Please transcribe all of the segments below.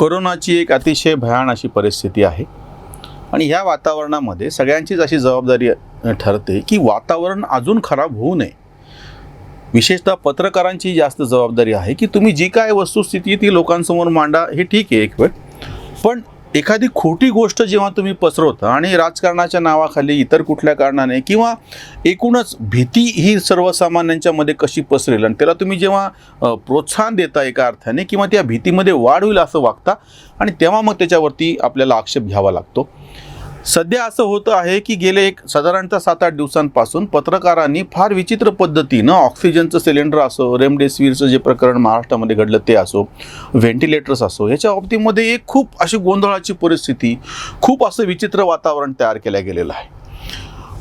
कोरोनाची एक अतिशय भयान अशी परिस्थिती आहे आणि ह्या वातावरणामध्ये सगळ्यांचीच अशी जबाबदारी ठरते की वातावरण अजून खराब होऊ नये. विशेषतः पत्रकारांची जास्त जबाबदारी आहे की तुम्ही जी काय वस्तुस्थिती ती लोकांसमोर मांडा, हे ठीक आहे एक वेळ, पण एखादी खोटी गोष्ट जेव्हा तुम्ही पसरवता आणि राजकारणाच्या नावाखाली इतर कुठल्या कारणाने किंवा एकूणच भीती ही सर्वसामान्यांच्या मध्ये कशी पसरेल आणि त्याला तुम्ही जेव्हा प्रोत्साहन देता एका अर्थाने किंवा त्या भीतीमध्ये वाढ होईल असं वागता आणि तेव्हा मग त्याच्यावरती आपल्याला आक्षेप घ्यावा लागतो. सध्या असं होतं आहे की गेले साधारणतः 7-8 दिवसांपासून पत्रकारांनी फार विचित्र पद्धतीनं ऑक्सिजनचं सिलेंडर असो, रेमडेसिवीरचं जे प्रकरण महाराष्ट्रामध्ये घडलं ते असो, व्हेंटिलेटर्स असो, याच्या बाबतीमध्ये एक खूप अशी गोंधळाची परिस्थिती, खूप असं विचित्र वातावरण तयार केलं गेलेलं आहे.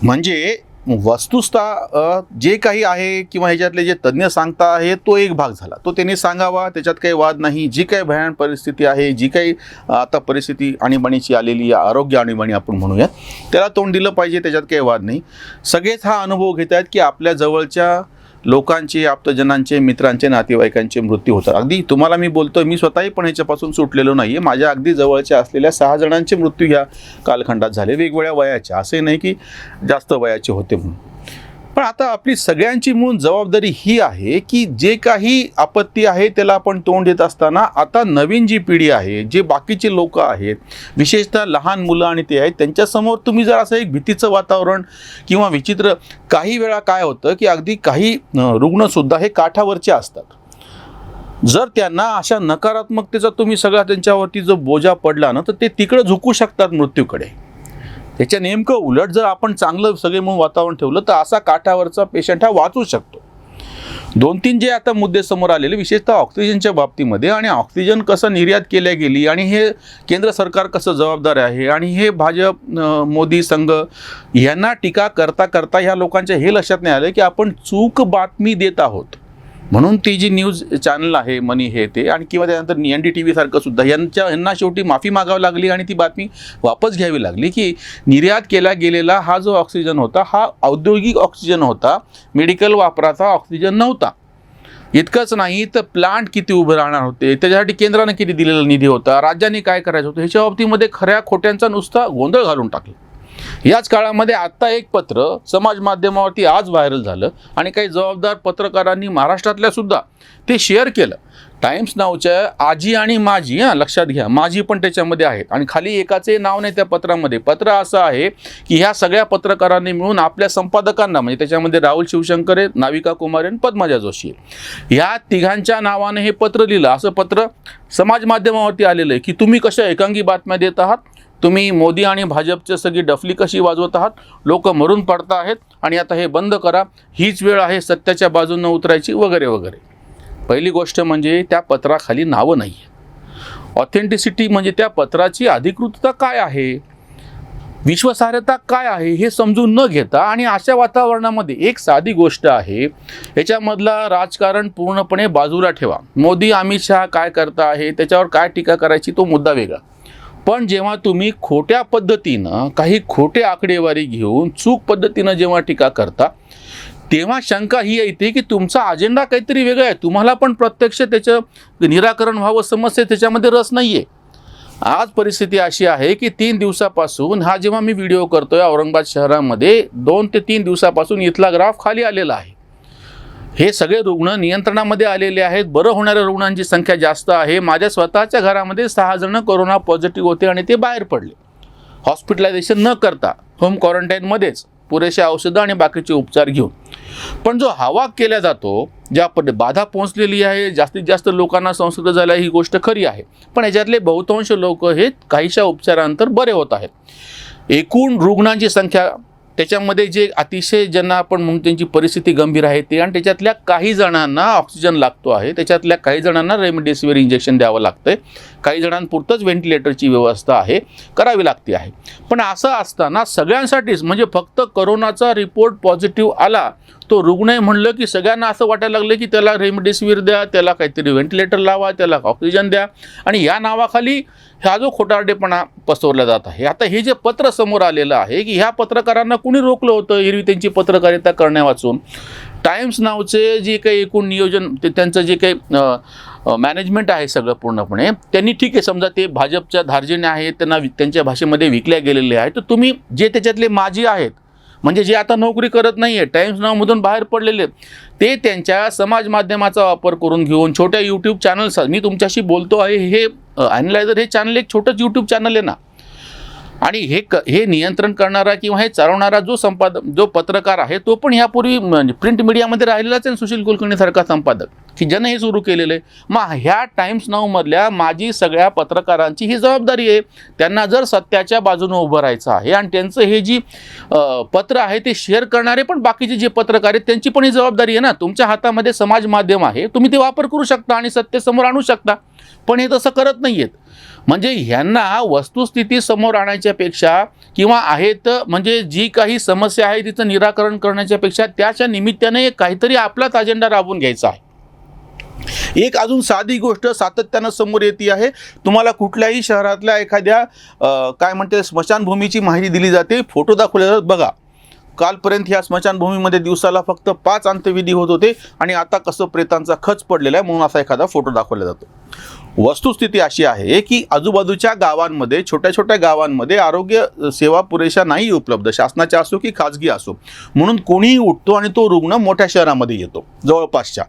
म्हणजे वस्तुतः जे काही आहे किंवा ह्याच्यातले जे तज्ज्ञ सांगता आहे तो एक भाग झाला, तो त्यांनी सांगावा, त्याच्यात काही वाद नाही. जी काही भयान परिस्थिती आहे, जी काही आता परिस्थिती आणीबाणीची आलेली आरोग्य आणीबाणी आपण म्हणूया, त्याला तोंड दिलं पाहिजे, त्याच्यात काही वाद नाही. सगळेच हा अनुभव घेत आहेत की आपल्या जवळच्या लोकांचे, आप्तजनांचे, मित्रांचे, नातेवाईकांचे मृत्यू होतात. अगदी तुम्हाला मी बोलतोय, मी स्वतःही पण ह्याच्यापासून सुटलेलो नाही आहे. माझ्या अगदी जवळच्या असलेल्या 6 जणांचे मृत्यू ह्या कालखंडात झाले, वेगवेगळ्या वयाच्या, असे नाही की जास्त वयाचे होते म्हणून. पण आता आपली सगळ्यांची मूळ जबाबदारी ही आहे की जे काही आपत्ती आहे त्याला आपण तोंड देत असताना आता नवीन जी पिढी आहे, जे बाकीचे लोक आहेत, विशेषतः लहान मुलं आणि ते आहेत, त्यांच्यासमोर तुम्ही जर असं एक भीतीचं वातावरण किंवा विचित्र, काही वेळा काय होतं की अगदी काही रुग्णसुद्धा हे काठावरचे असतात. जर त्यांना अशा नकारात्मकतेचा तुम्ही सगळा त्यांच्यावरती जो बोजा पडला ना, तर ते तिकडं झुकू शकतात मृत्यूकडे. त्याच्या नेमकं उलट जर आपण चांगलं सगळे म्हणून वातावरण ठेवलं तर असा काठावरचा पेशंट हा वाचू शकतो. 2-3 जे आता मुद्दे समोर आलेले, विशेषतः ऑक्सिजनच्या बाबतीमध्ये, आणि ऑक्सिजन कसं निर्यात केल्या गेली आणि हे केंद्र सरकार कसं जबाबदार आहे आणि हे भाजप, मोदी संघ यांना टीका करता करता ह्या लोकांच्या हे लक्षात नाही आलं की आपण चूक बातमी देत आहोत. म्हणून ती जी न्यूज चॅनल आहे, मनी हे ते, आणि किंवा त्यानंतर NDTV सारखं सुद्धा यांना शेवटी माफी मागावी लागली आणि ती बातमी वापस घ्यावी लागली की निर्यात केला गेलेला हा जो ऑक्सिजन होता हा औद्योगिक ऑक्सिजन होता, मेडिकल वापराचा ऑक्सिजन नव्हता. इतकंच नाही तर प्लांट किती उभे राहणार होते, त्याच्यासाठी केंद्राने किती दिलेला निधी होता, राज्यांनी काय करायचं होतं, ह्याच्या बाबतीमध्ये खऱ्या खोट्यांचा नुसता गोंधळ घालून टाकला. याच काळामध्ये आत्ता एक पत्र समाज माध्यमावरती आज व्हायरल झालं आणि काही जबाबदार पत्रकारांनी महाराष्ट्रातल्या सुद्धा ते शेअर केलं. टाइम्स नावच्या आजी आणि माजी, लक्षात घ्या, माजी पण त्याच्यामध्ये आहेत आणि खाली एकाचे नाव नाही त्या पत्रामध्ये. पत्र असं आहे की ह्या सगळ्या पत्रकारांनी मिळून आपल्या संपादकांना, म्हणजे त्याच्यामध्ये राहुल शिवशंकर आहे, नाविका कुमार आणि पद्मजा जोशी आहे, ह्या तिघांच्या नावाने हे पत्र लिहिलं. असं पत्र समाज माध्यमावरती आलेलं आहे की तुम्ही कशा एकांगी बातम्या देत आहात, तुम्ही मोदी आणि भाजपची सगळी डफली कशी वाजवत आहात, लोक मरून पडत आहेत आणि आता हे बंद करा, हीच वेळ आहे सत्याच्या बाजूनं उतरायची, वगैरे वगैरे. पहिली गोष्ट म्हणजे त्या पत्राखाली नावं नाही आहे. ऑथेंटिसिटी म्हणजे त्या पत्राची अधिकृतता काय आहे, विश्वासार्हता काय आहे हे समजून न घेता, आणि अशा वातावरणामध्ये एक साधी गोष्ट आहे, याच्यामधला राजकारण पूर्णपणे बाजूला ठेवा. मोदी, अमित शहा काय करता आहे, त्याच्यावर काय टीका करायची तो मुद्दा वेगळा. पण जेव्हा तुम्ही खोट्या पद्धतीनं काही खोटे आकडेवारी घेऊन चूक पद्धतीनं जेव्हा टीका करता, तेव्हा शंका ही येते की तुमचा अजेंडा काहीतरी वेगळा आहे, तुम्हाला पण प्रत्यक्ष त्याचं निराकरण व्हावं समस्या त्याच्यामध्ये रस नाही आहे. आज परिस्थिती अशी आहे की 3 दिवसापासून हा जेव्हा मी व्हिडिओ करतोय, औरंगाबाद शहरामध्ये 2 ते 3 दिवसापासून इथला ग्राफ खाली आलेला आहे. हे सगळे रुग्ण नियंत्रणामध्ये आलेले आहेत, बरं होणाऱ्या रुग्णांची संख्या जास्त आहे. माझ्या स्वतःच्या घरामध्ये 6 जण कोरोना पॉझिटिव्ह होते आणि ते बाहेर पडले, हॉस्पिटलायझेशन न करता होम क्वारंटाईनमध्येच पुरेशा औषधं आणि बाकीचे उपचार घेऊन. पण जो हवा केला जातो, ज्या बाधा पोहोचलेली आहे, जास्तीत जास्त लोकांना संसर्ग झाला, ही गोष्ट खरी आहे, पण याच्यातले बहुतांश लोक हे काहीशा उपचारानंतर बरे होत आहेत. एकूण रुग्णांची संख्या, त्याच्यामध्ये जे अतिशय ज्यांना आपण म्हणून त्यांची परिस्थिती गंभीर आहे ते, आणि त्याच्यातल्या काही जणांना ऑक्सिजन लागतो आहे, त्याच्यातल्या काही जणांना रेमडेसिवीर इंजेक्शन द्यावं लागतं आहे, काही जणांपुरतंच व्हेंटिलेटरची व्यवस्था आहे, करावी लागते आहे. पण असं असताना सगळ्यांसाठीच, म्हणजे फक्त कोरोनाचा रिपोर्ट पॉझिटिव्ह आला, तो रुग्ण आहे म्हणलं की सगळ्यांना असं वाटायला लागलं की त्याला रेमडेसिवीर द्या, त्याला काहीतरी व्हेंटिलेटर लावा, त्याला ऑक्सिजन द्या, आणि या नावाखाली हा जो खोटारडेपणा पसरवला जात आहे. आता हे जे पत्र समोर आलेलं आहे की ह्या पत्रकारांना कुणी रोखलं होतं एरवी त्यांची पत्रकारिता करण्यावाचून, टाइम्स नावचे जे काही एकूण नियोजन ते त्यांचं जे काही मॅनेजमेंट आहे सगळं पूर्णपणे, त्यांनी ठीक आहे समजा ते भाजपच्या धार्जिणे आहेत, त्यांना त्यांच्या भाषेमध्ये विकल्या गेलेले आहेत, तर तुम्ही जे त्याच्यातले माजी आहेत म्हणजे जे आता नोकरी करत नाही आहे, टाइम्स नावमधून बाहेर पडलेले, ते त्यांच्या समाज माध्यमाचा वापर करून घेऊन छोट्या यूट्यूब चॅनल्स, मी तुमच्याशी बोलतो आहे हे ॲनालायझर हे चॅनल एक छोटंच यूट्यूब चॅनल आहे ना, आणि हे नियंत्रण करणारा किंवा हे चालवणारा जो पत्रकार आहे तो पण ह्यापूर्वी म्हणजे प्रिंट मीडियामध्ये राहिलेलाच आहे, सुशील कुलकर्णीसारखा संपादक की ज्यानं हे सुरू केलेलं आहे. मग ह्या टाइम्स नावमधल्या माझी सगळ्या पत्रकारांची ही जबाबदारी आहे, त्यांना जर सत्याच्या बाजूने उभं राहायचं आहे आणि त्यांचं हे जी पत्र आहे ते शेअर करणारे पण बाकीचे जे पत्रकार आहेत त्यांची पण ही जबाबदारी आहे ना. तुमच्या हातामध्ये समाज माध्यम आहे, तुम्ही ते वापर करू शकता आणि सत्य समोर आणू शकता, पण हे तसं करत नाही आहेत. म्हणजे ह्यांना वस्तुस्थिती समोर आणायच्या पेक्षा किंवा आहेत म्हणजे जी काही समस्या आहे तिचं निराकरण करण्याच्या पेक्षा त्याच्या निमित्ताने काहीतरी आपलाच अजेंडा राबवून घ्यायचा आहे. एक अजून साधी गोष्ट सातत्यानं समोर येते आहे, तुम्हाला कुठल्याही शहरातल्या एखाद्या काय म्हणते स्मशानभूमीची माहिती दिली जाते, फोटो दाखवले जातात. बघा कालपर्यंत ह्या स्मशानभूमीमध्ये दिवसाला फक्त 5 अंत्यविधी होत होते आणि आता कसं प्रेतांचा खच पडलेला आहे म्हणून असा एखादा फोटो दाखवला जातो. वस्तुस्थिती अशी आहे की आजूबाजूच्या गावांमध्ये छोट्या छोट्या गावांमध्ये आरोग्य सेवा पुरेशा नाही उपलब्ध, शासनाच्या असो की खाजगी असो, म्हणून कोणीही उठतो आणि तो रुग्ण मोठ्या शहरामध्ये येतो जवळपासच्या.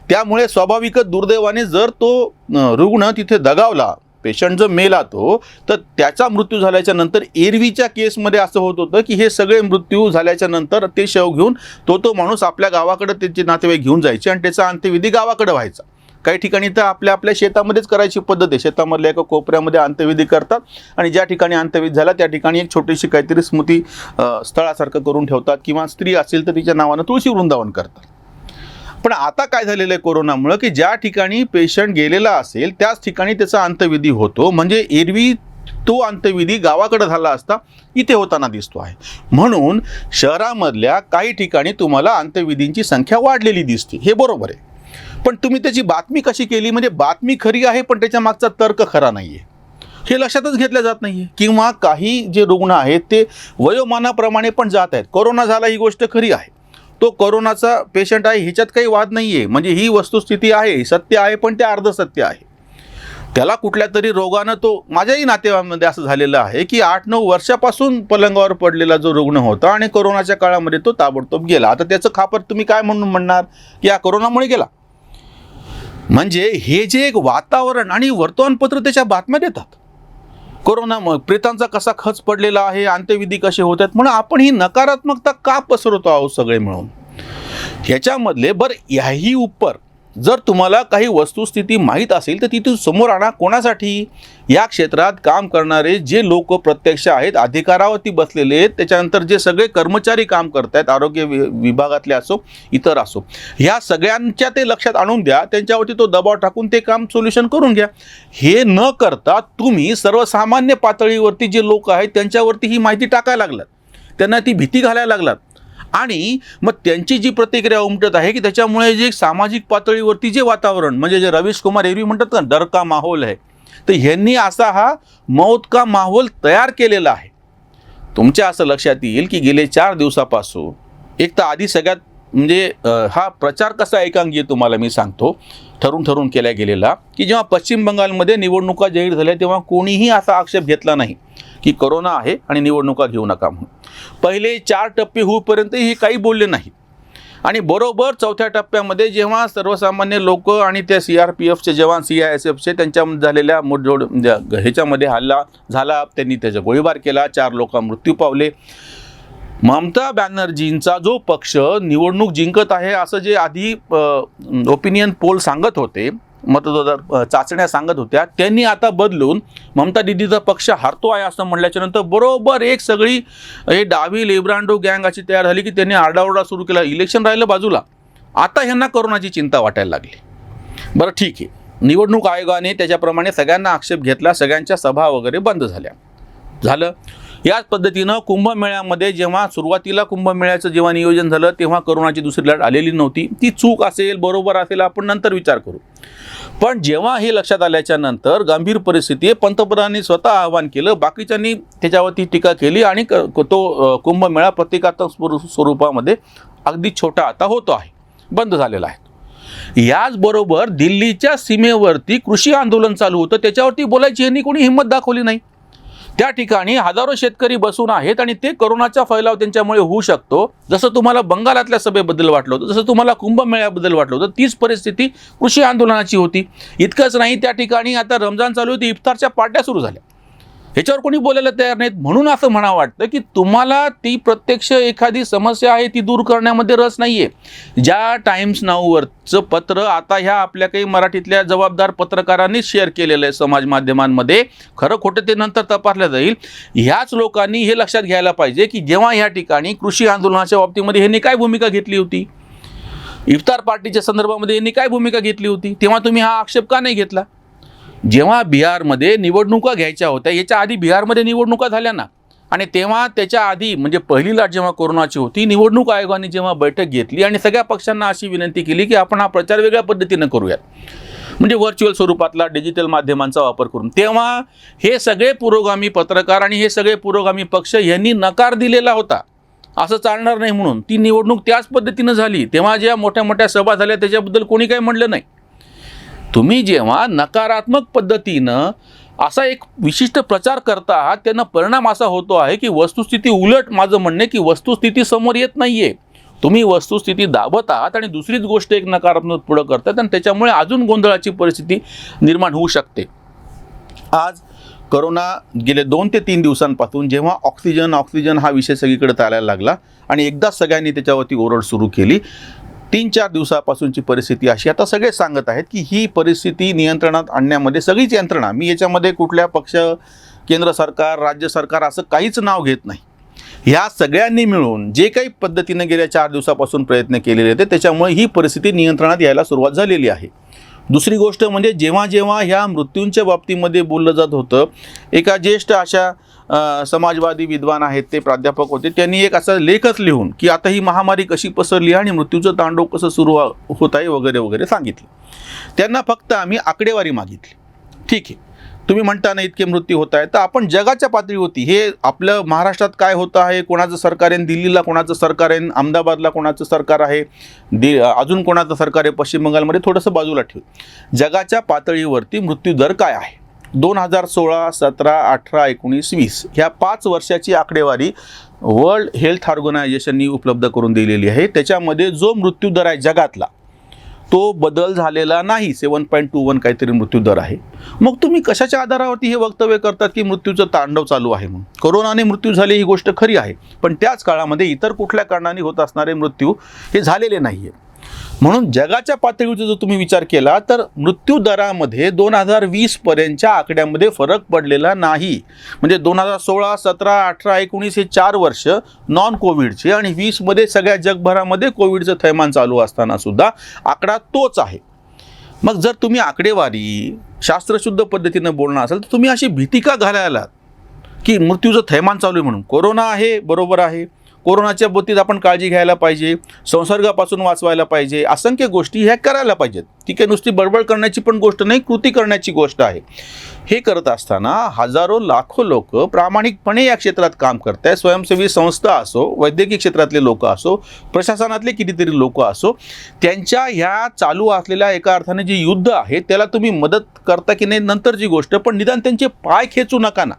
त्यामुळे स्वाभाविकच दुर्दैवाने जर तो रुग्ण तिथे दगावला, पेशंट जर मेला तो, तर त्याचा मृत्यू झाल्याच्या नंतर एरवीच्या केसमध्ये असं होत होतं की हे सगळे मृत्यू झाल्याच्या नंतर ते शव घेऊन तो माणूस आपल्या गावाकडे त्याचे नातेवाईक घेऊन जायचे आणि त्याचा अंत्यविधी गावाकडे व्हायचा. काही ठिकाणी तर आपल्या शेतामध्येच करायची पद्धत आहे, शेतामधल्या एका कोपऱ्यामध्ये अंत्यविधी करतात आणि ज्या ठिकाणी अंत्यविधी झाला त्या ठिकाणी एक छोटीशी काहीतरी स्मृती स्थळासारखं करून ठेवतात किंवा स्त्री असेल तर तिच्या नावानं तुळशी वृंदावन करतात. पण आता काय झालेलं आहे कोरोनामुळं की ज्या ठिकाणी पेशंट गेलेला असेल त्याच ठिकाणी त्याचा अंत्यविधी होतो, म्हणजे एरवी तो अंत्यविधी गावाकडे झाला असता इथे होताना दिसतो आहे. म्हणून शहरामधल्या काही ठिकाणी तुम्हाला अंत्यविधींची संख्या वाढलेली दिसते, हे बरोबर आहे. पण तुम्ही त्याची बातमी कशी केली, म्हणजे बातमी खरी आहे पण त्याच्या मागचा तर्क खरा नाही आहे, हे लक्षातच घेतलं जात नाही आहे. किंवा काही जे रुग्ण आहेत ते वयोमानाप्रमाणे पण जात आहेत. कोरोना झाला ही गोष्ट खरी आहे, तो कोरोनाचा पेशंट आहे ह्याच्यात काही वाद नाही आहे, म्हणजे ही वस्तुस्थिती आहे, सत्य आहे, पण ते अर्धसत्य आहे. त्याला कुठल्या तरी रोगानं तो, माझ्याही नातेवाईकामध्ये असं झालेलं आहे की 8-9 वर्षापासून पलंगावर पडलेला जो रुग्ण होता आणि कोरोनाच्या काळामध्ये तो ताबडतोब गेला. आता त्याचं खापर तुम्ही काय म्हणून म्हणणार की या कोरोनामुळे गेला. म्हणजे हे जे एक वातावरण आणि वर्तमानपत्र त्याच्या बातम्या देतात, कोरोनामुळे प्रेतांचा कसा खच पडलेला आहे, अंत्यविधी कसे होत आहेत, म्हणून आपण ही नकारात्मकता का पसरवतो आहोत सगळे मिळून. ह्याच्यामधले बरं याही उपर जर तुम्हाला काही वस्तुस्थिती माहीत असेल तर तिथून समोर आणा. कोणासाठी? या क्षेत्रात काम करणारे जे लोक प्रत्यक्ष आहेत, अधिकारावरती बसलेले आहेत, त्याच्यानंतर जे सगळे कर्मचारी काम करत आहेत, आरोग्य विभागातले असो इतर असो, ह्या सगळ्यांच्या ते लक्षात आणून द्या, त्यांच्यावरती तो दबाव टाकून ते काम सोल्युशन करून घ्या. हे न करता तुम्ही सर्वसामान्य पातळीवरती जे लोक आहेत त्यांच्यावरती ही माहिती टाकायला लागलात, त्यांना ती भीती घालायला लागलात आणि मग त्यांची जी प्रतिक्रिया उमटत आहे की त्याच्यामुळे जे सामाजिक पातळीवरती जे वातावरण, म्हणजे जे रवीश कुमार एरवी म्हणतात ना डर का माहोल आहे, तर ह्यांनी असा हा मौत का माहोल तयार केलेला आहे. तुमच्या असं लक्षात येईल की गेले 4 दिवसापासून एक तर आधी सगळ्यात म्हणजे हा प्रचार कसा एकांगी तुम्हाला मी सांगतो, ठरून केला गेलेला की जेव्हा पश्चिम बंगालमध्ये निवडणुका जाहीर झाल्या तेव्हा कोणीही असा आक्षेप घेतला नाही की कोरोना आहे आणि निवडणुका घेऊ नका म्हणून. पहिले 4 टप्पे होईपर्यंत हे काही बोलले नाही आणि बरोबर 4थ्या टप्प्यामध्ये जेव्हा सर्वसामान्य लोक आणि त्या CRPFचे जवान, CISFचे त्यांच्यामध्ये झालेल्या मुठजोड ह्याच्यामध्ये हल्ला झाला, त्यांनी त्याचा गोळीबार केला, 4 लोक मृत्यू पावले. ममता बॅनर्जींचा जो पक्ष निवडणूक जिंकत आहे असं जे आधी ओपिनियन पोल सांगत होते, मतदार चाचण्या सांगत होत्या, त्यांनी आता बदलून ममता दिदीचा पक्ष हारतो आहे असं म्हटल्याच्या नंतर बरोबर एक सगळी हे डावी लेब्रांडो गँग अशी तयार झाली की त्यांनी आरडाओरडा सुरू केला. इलेक्शन राहिलं बाजूला, आता ह्यांना कोरोनाची चिंता वाटायला लागली. बरं ठीक आहे, निवडणूक आयोगाने त्याच्याप्रमाणे सगळ्यांना आक्षेप घेतला, सगळ्यांच्या सभा वगैरे बंद झाल्या. झालं याच पद्धतीनं कुंभमेळ्यामध्ये जेव्हा सुरुवातीला कुंभमेळ्याचं जेव्हा नियोजन झालं तेव्हा कोरोनाची दुसरी लाट आलेली नव्हती. ती चूक असेल बरोबर असेल आपण नंतर विचार करू. पण जेव्हा हे लक्षात आल्याच्या नंतर गंभीर परिस्थिती, पंतप्रधानांनी स्वतः आवाहन केलं, बाकीच्यांनी त्याच्यावरती टीका केली आणि तो कुंभमेळा प्रतिकात्मक स्वरूपामध्ये अगदी छोटा आता होतो आहे. बंद झालेला आहे. याचबरोबर दिल्लीच्या सीमेवरती कृषी आंदोलन चालू होतं, त्याच्यावरती बोलायची यांनी कोणी हिंमत दाखवली नाही. त्या ठिकाणी हजारो शेतकरी बसून आहेत आणि ते कोरोनाचा फैलाव त्यांच्यामुळे होऊ शकतो. जसं तुम्हाला बंगालातल्या सभेबद्दल वाटलं होतं, जसं तुम्हाला कुंभमेळ्याबद्दल वाटलं होतं, तीच परिस्थिती कृषी आंदोलनाची होती. इतकंच नाही, त्या ठिकाणी आता रमजान चालू होती, इफ्तारच्या पार्ट्या सुरू झाल्या. ह्याच्यावर कोणी बोलायला तयार नाहीत. म्हणून असं म्हणावं वाटतं की तुम्हाला ती प्रत्यक्ष एखादी समस्या आहे ती दूर करण्यामध्ये रस नाही आहे. ज्या टाइम्स नाऊवरचं पत्र आता ह्या आपल्या काही मराठीतल्या जबाबदार पत्रकारांनीच शेअर केलेलं आहे समाज माध्यमांमध्ये, खरं खोटं ते नंतर तपासलं जाईल. ह्याच लोकांनी हे लक्षात घ्यायला पाहिजे की जेव्हा ह्या ठिकाणी कृषी आंदोलनाच्या बाबतीमध्ये ह्यांनी काय भूमिका घेतली होती, इफ्तार पार्टीच्या संदर्भामध्ये यांनी काय भूमिका घेतली होती, तेव्हा तुम्ही हा आक्षेप का नाही घेतला? जेव्हा बिहारमध्ये निवडणुका घ्यायच्या होत्या, याच्या आधी बिहारमध्ये निवडणुका झाल्या ना, आणि तेव्हा त्याच्या आधी म्हणजे पहिली लाट जेव्हा कोरोनाची होती, निवडणूक आयोगाने जेव्हा बैठक घेतली आणि सगळ्या पक्षांना अशी विनंती केली की आपण हा प्रचार वेगळ्या पद्धतीनं करूयात, म्हणजे व्हर्च्युअल स्वरूपातला डिजिटल माध्यमांचा वापर करून, तेव्हा हे सगळे पुरोगामी पत्रकार आणि हे सगळे पुरोगामी पक्ष यांनी नकार दिलेला होता, असं चालणार नाही म्हणून. ती निवडणूक त्याच पद्धतीनं झाली. तेव्हा ज्या मोठ्या मोठ्या सभा झाल्या त्याच्याबद्दल कोणी काही म्हणलं नाही. तुम्ही जेव्हा नकारात्मक पद्धतीनं असा एक विशिष्ट प्रचार करता आहात, त्यांना परिणाम असा होतो आहे की वस्तुस्थिती उलट, माझं म्हणणे की वस्तुस्थिती समोर येत नाही आहे. तुम्ही वस्तुस्थिती दाबत आहात आणि दुसरीच गोष्ट एक नकारात्मक पुढं करतात आणि त्याच्यामुळे अजून गोंधळाची परिस्थिती निर्माण होऊ शकते. आज कोरोना गेले 2 ते 3 दिवसांपासून जेव्हा ऑक्सिजन हा विषय सगळीकडे चालायला लागला आणि एकदा सगळ्यांनी त्याच्यावरती ओरड सुरू केली, 3-4 दिवसापासूनची परिस्थिती अशी, आता सगळे सांगत आहेत की ही परिस्थिती नियंत्रणात आणण्यामध्ये सगळीच यंत्रणा, मी याच्यामध्ये कुठल्या पक्ष, केंद्र सरकार, राज्य सरकार असं काहीच नाव घेत नाही, ह्या सगळ्यांनी मिळून जे काही पद्धतीने गेल्या 4 दिवसापासून प्रयत्न केलेले होते त्याच्यामुळे ही परिस्थिती नियंत्रणात यायला सुरुवात झालेली आहे. दुसरी गोष्ट म्हणजे जेव्हा जेव्हा ह्या मृत्यूंच्या बाबतीमध्ये बोललं जात होतं, एका ज्येष्ठ अशा समाजवादी विद्वान आहेत, ते प्राध्यापक होते, त्यांनी एक असा लेखच लिहून की आता ही महामारी कशी पसरली आणि मृत्यूचं तांडव कसं सुरू होत आहे वगैरे वगैरे सांगितलं. त्यांना फक्त आम्ही आकडेवारी मागितली. ठीक आहे, तुम्ही म्हणता ना इतके मृत्यू होत आहेत, तर आपण जगाच्या पातळीवरती हे आपलं महाराष्ट्रात काय होतं आहे, कोणाचं सरकार आहे, दिल्लीला कोणाचं सरकार आहे, अहमदाबादला कोणाचं सरकार आहे, अजून कोणाचं सरकार आहे, पश्चिम बंगालमध्ये, थोडंसं बाजूला ठेवू, जगाच्या पातळीवरती मृत्यूदर काय आहे 2016, 17, 18, 19, 20 ह्या 5 वर्षाची आकडेवारी वर्ल्ड हेल्थ ऑर्गनायझेशननी उपलब्ध करून दिलेली आहे. त्याच्यामध्ये जो मृत्यूदर आहे जगातला तो बदल झालेला नाही, 7.21 काहीतरी मृत्यूदर आहे. मग तुम्ही कशाच्या आधारावरती हे वक्तव्य करतात की मृत्यूचं तांडव चालू आहे म्हणून? कोरोनाने मृत्यू झाले ही गोष्ट खरी आहे, पण त्याच काळामध्ये इतर कुठल्या कारणाने होत असणारे मृत्यू हे झालेले नाही आहे. म्हणून जगाच्या पातळीवरचा जर तुम्ही विचार केला तर मृत्यू दरामध्ये 2020 पर्यंतच्या आकड्यामध्ये फरक पडलेला नाही. म्हणजे 2016, 17, 18, 19 हे 4 वर्ष नॉन कोविडचे आणि 20 मध्ये सगळ्या जगभरामध्ये कोविडचं थैमान चालू असताना सुद्धा आकडा तोच आहे. मग जर तुम्ही आकडेवारी शास्त्रशुद्ध पद्धतीनं बोलणार असाल तर तुम्ही अशी भीती का घालायला की मृत्यूचं थैमान चालू आहे म्हणून? कोरोना आहे, बरोबर आहे, कोरोनाच्या बाबतीत आपण काळजी घ्यायला पाहिजे, संसर्गापासून वाचवायला पाहिजे, असंख्य गोष्टी ह्या करायला पाहिजेत. ती काही नुसती बडबड करण्याची पण गोष्ट नाही, कृती करण्याची गोष्ट आहे. हे करत असताना हजारो लाखो लोक प्रामाणिकपणे या क्षेत्रात काम करत आहेत. स्वयंसेवी संस्था असो, वैद्यकीय क्षेत्रातले लोक असो, प्रशासनातले कितीतरी लोक असो, त्यांच्या ह्या चालू असलेल्या एका अर्थाने जे युद्ध आहे त्याला तुम्ही मदत करता की नाही नंतरची गोष्ट, पण निदान त्यांचे पाय खेचू नका ना.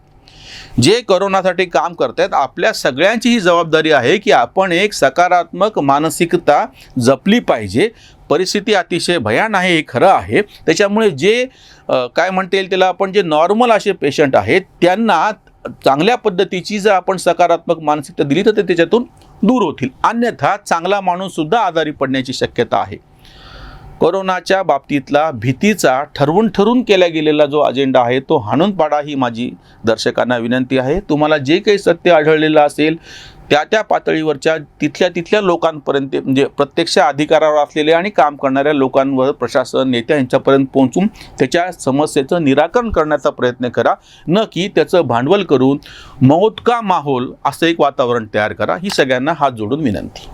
जे कोरोनासाठी काम करतात आपल्या सगळ्यांची ही जबाबदारी आहे की आपण एक सकारात्मक मानसिकता जपली पाहिजे. परिस्थिती अतिशय भयान आहे हे खरं आहे, त्याच्यामुळे जे काय म्हणता येईल त्याला आपण जे नॉर्मल असे पेशंट आहेत त्यांना चांगल्या पद्धतीची जर आपण सकारात्मक मानसिकता दिली तर ते त्याच्यातून दूर होतील. अन्यथा चांगला माणूससुद्धा आजारी पडण्याची शक्यता आहे. कोरोनाच्या बाबतीतला भीतीचा ठरवून केला गेलेला जो अजेंडा आहे तो हाणून पाडा ही माझी दर्शकांना विनंती आहे. तुम्हाला जे काही सत्य आढळलेलं असेल त्या पातळीवरच्या तिथल्या लोकांपर्यंत, म्हणजे प्रत्यक्ष अधिकारावर असलेले आणि काम करणाऱ्या लोकांवर, प्रशासन, नेत्या यांच्यापर्यंत पोहोचून त्याच्या समस्येचं निराकरण करण्याचा प्रयत्न करा, न की त्याचं भांडवल करून मौत का माहोल असं एक वातावरण तयार करा. ही सगळ्यांना हात जोडून विनंती.